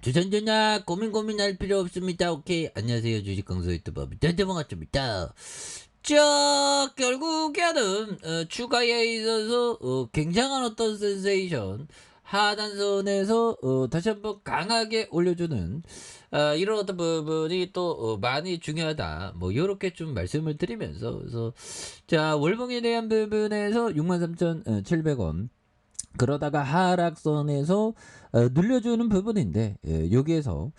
주전전약 고민할 필요 없습니다. 오케이. 안녕하세요. 주식강사 유튜버 대대방아입니다. 자, 결국에는 추가에 있어서 굉장한 어떤 센세이션 하단선에서 다시 한번 강하게 올려주는 이런 어떤 부분이 또 많이 중요하다. 뭐 이렇게 좀 말씀을 드리면서 그래서 자, 월봉에 대한 부분에서 63,700원 그러다가 하락선에서 눌려주는 부분인데 여기에서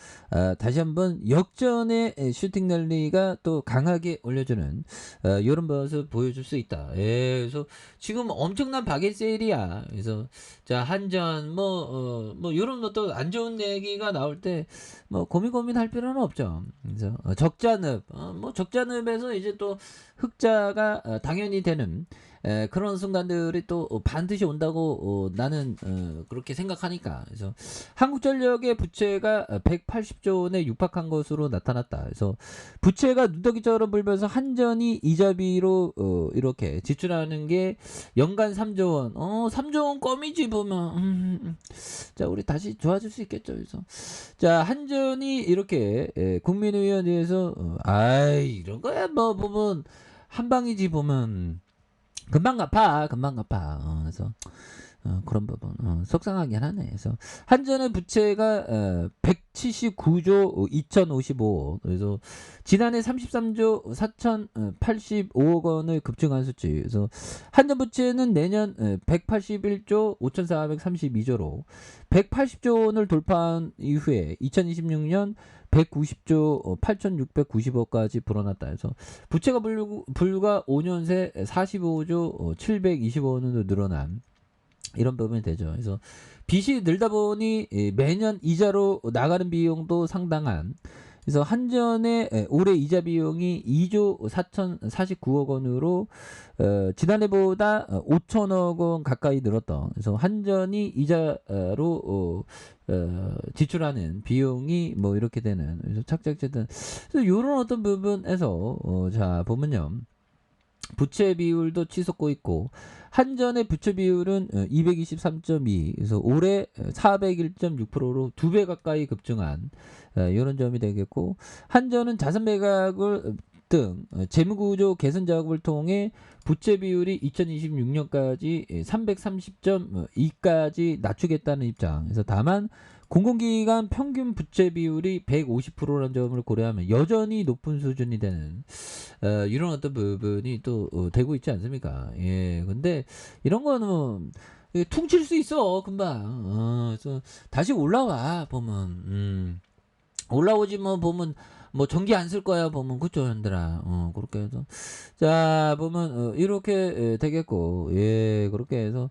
다시 한번 역전의 슈팅 랠리가 또 강하게 올려주는 이런 모습 보여줄 수 있다. 그래서 지금 엄청난 바게 세일이야. 그래서 자 한전 뭐 이런 것도 안 좋은 얘기가 나올 때 뭐 고민할 필요는 없죠. 그래서 적자늪 뭐 적자늪에서 이제 또 흑자가 당연히 되는 그런 순간들이 또 반드시 온다고 나는 그렇게 생각하니까. 그래서 한국전력의 부채가 180조 원에 육박한 것으로 나타났다. 그래서 부채가 누더기처럼 불면서 한전이 이자비로 이렇게 지출하는 게 연간 3조 원. 3조 원 껌이지 보면. 자, 우리 다시 좋아질 수 있겠죠. 그래서 자, 한전이 이렇게 국민의원에서 이런 거야 뭐 보면 한방이지 보면 금방 갚아. 그래서 그런 부분 속상하긴 하네. 그래서 한전의 부채가 179조 2055억. 그래서 지난해 33조 4085억 원을 급증한 수치. 그래서 한전 부채는 내년 181조 5432조로 180조 원을 돌파한 이후에 2026년 190조 8690억까지 불어났다 해서 부채가 불과 5년 새 45조 720원으로 늘어난 이런 부분이 되죠. 그래서 빚이 늘다 보니 매년 이자로 나가는 비용도 상당한. 그래서 한전의 올해 이자 비용이 2조 4,049억 원으로 지난해보다 5천억 원 가까이 늘었던. 그래서 한전이 이자로 지출하는 비용이 뭐 이렇게 되는. 그래서 착착쨌든 그래서 이런 어떤 부분에서 자 보면요. 부채 비율도 치솟고 있고 한전의 부채 비율은 223.2 그래서 올해 401.6%로 2배 가까이 급증한 이런 점이 되겠고 한전은 자산 매각을 등 재무구조 개선 작업을 통해 부채 비율이 2026년까지 330.2까지 낮추겠다는 입장. 그래서 다만 공공기관 평균 부채 비율이 150%라는 점을 고려하면 여전히 높은 수준이 되는 이런 어떤 부분이 또 되고 있지 않습니까? 예, 근데 이런 거는 퉁칠 수 있어 금방. 그래서 다시 올라와 보면 올라오지 뭐 보면 뭐 전기 안 쓸 거야 보면 그쵸 현들아 그렇게 해서 자 보면 이렇게 되겠고 예 그렇게 해서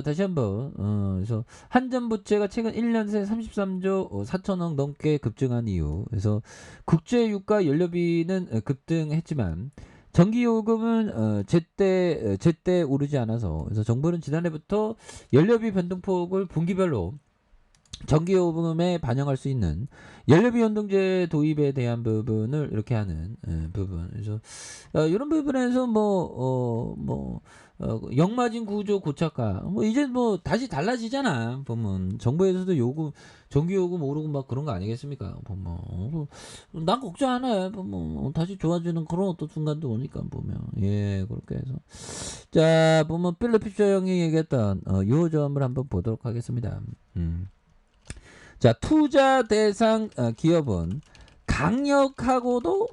다시 한번 그래서 한전 부채가 최근 1년 새 33조 4천억 넘게 급증한 이유 그래서 국제 유가 연료비는 급등했지만 전기요금은 제때 오르지 않아서 그래서 정부는 지난해부터 연료비 변동폭을 분기별로 전기요금에 반영할 수 있는 연료비 연동제 도입에 대한 부분을 이렇게 하는 부분. 그래서 이런 부분에서 역마진 구조 고착화 뭐 이제 뭐 다시 달라지잖아 보면 정부에서도 전기요금 오르고 막 그런 거 아니겠습니까 보면 난 걱정 안 해 보면 다시 좋아지는 그런 어떤 순간도 오니까 보면 예 그렇게 해서 자 보면 필리피셔 형이 얘기했던 요 점을 한번 보도록 하겠습니다. 자 투자 대상 기업은 강력하고도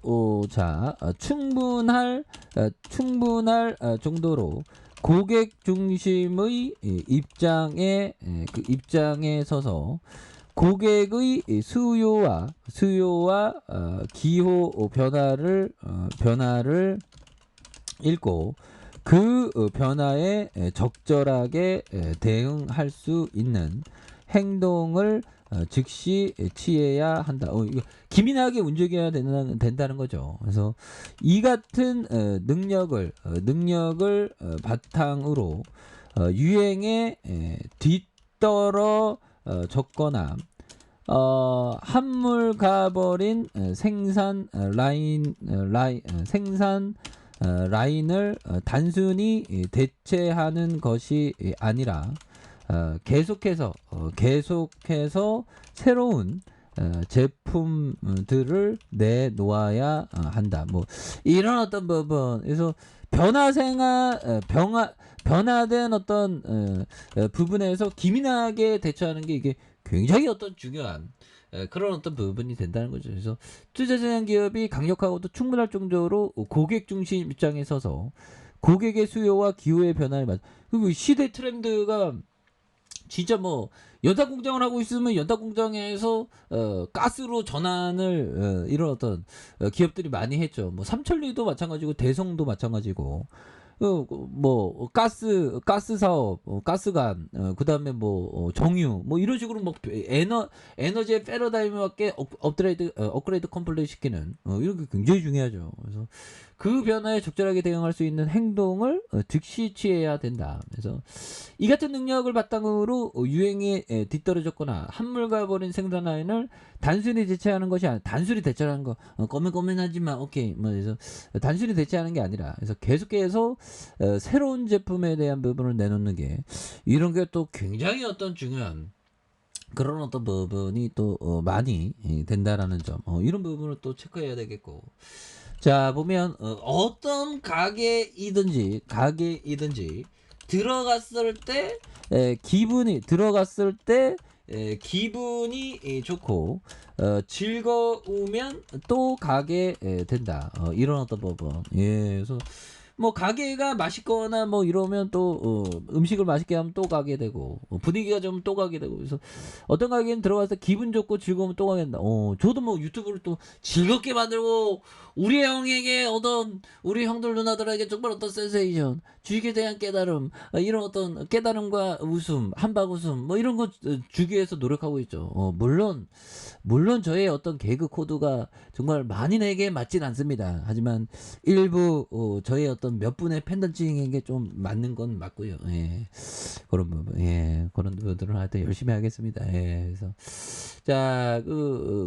충분할 정도로 고객 중심의 입장에 서서 고객의 수요와 기호 변화를 읽고 그 변화에 적절하게 대응할 수 있는 행동을 즉시 취해야 한다. 이거 기민하게 움직여야 된다는 거죠. 그래서 이 같은 능력을 바탕으로 유행에 뒤떨어 졌거나 한물 가버린 생산 라인을 단순히 대체하는 것이 아니라 계속해서 새로운 제품들을 내놓아야 한다. 뭐 이런 어떤 부분. 그래서 변화된 어떤 부분에서 기민하게 대처하는 게 이게 굉장히 어떤 중요한 그런 어떤 부분이 된다는 거죠. 그래서 투자자산 기업이 강력하고도 충분할 정도로 고객 중심 입장에 서서 고객의 수요와 기호의 변화에 맞. 그리고 시대 트렌드가 진짜 뭐 연탄 공장을 하고 있으면 연탄 공장에서 가스로 전환을 이런 어떤 기업들이 많이 했죠. 뭐 삼천리도 마찬가지고 대성도 마찬가지고 뭐 가스 사업, 가스관, 그다음에 뭐 정유, 뭐 이런 식으로 뭐 에너지의 패러다임에 업그레이드 컴플릿 시키는 이런 게 굉장히 중요하죠. 그래서 그 변화에 적절하게 대응할 수 있는 행동을 즉시 취해야 된다. 그래서 이 같은 능력을 바탕으로 유행에 뒤떨어졌거나 한물가 버린 생산 라인을 단순히 대체하는 것이 아니라 단순히 대체하는 거 고민하지만 오케이 뭐 그래서 단순히 대체하는 게 아니라 그래서 계속해서 새로운 제품에 대한 부분을 내놓는 게 이런 게 또 굉장히 어떤 중요한 그런 어떤 부분이 또 많이 된다라는 점 이런 부분을 또 체크해야 되겠고 자 보면 어떤 가게이든지 들어갔을 때 기분이 좋고 즐거우면 또 가게 된다. 이런 어떤 부분. 예, 그래서 뭐 가게가 맛있거나 뭐 이러면 또 음식을 맛있게 하면 또 가게 되고 분위기가 좀 또 가게 되고 그래서 어떤 가게는 들어가서 기분 좋고 즐거우면 또 가게 된다. 저도 뭐 유튜브를 또 즐겁게 만들고 우리 형에게 어떤 우리 형들 누나들에게 정말 어떤 센세이션 주식에 대한 깨달음 이런 어떤 깨달음과 웃음 한박 웃음 뭐 이런 거 주기 위해서 노력하고 있죠. 물론 저의 어떤 개그 코드가 정말 많이에게 맞진 않습니다. 하지만 일부 저의 어떤 몇 분의 팬덤층에게 좀 맞는 건 맞고요. 예. 그런 부분, 그런 부분들은 하여튼 열심히 하겠습니다. 예. 그래서 자,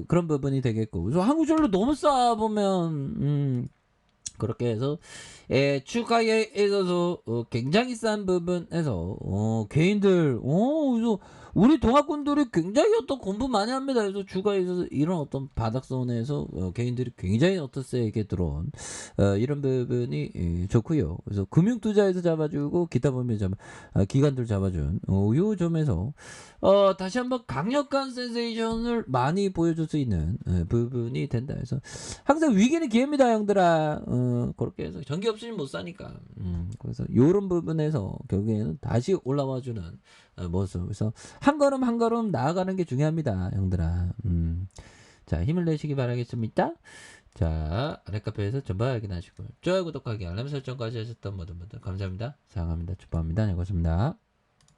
그런 부분이 되겠고, 그래서 한국전로 너무 쌓아 보면, 그렇게 해서 추가에 있어서 굉장히 싼 부분에서 개인들 그래서 우리 동학군들이 굉장히 어떤 공부 많이 합니다. 그래서 주가에 있어서 이런 어떤 바닥선에서 개인들이 굉장히 어떤 세게 들어온 이런 부분이 좋고요. 그래서 금융투자에서 잡아주고 기타 보면 기관들 잡아준 요 점에서 다시 한번 강력한 센세이션을 많이 보여줄 수 있는 부분이 된다. 그래서 항상 위기는 기회입니다, 형들아. 그렇게 해서 전기 없이는 못 사니까. 그래서 요런 부분에서 결국에는 다시 올라와주는 모습. 그래서 한 걸음 한 걸음 나아가는 게 중요합니다, 형들아. 자, 힘을 내시기 바라겠습니다. 자, 아랫카페에서 전부 확인하시고 좋아요, 구독하기, 알람 설정까지 하셨던 모든 분들 감사합니다. 사랑합니다. 축복합니다. 네, 고맙습니다.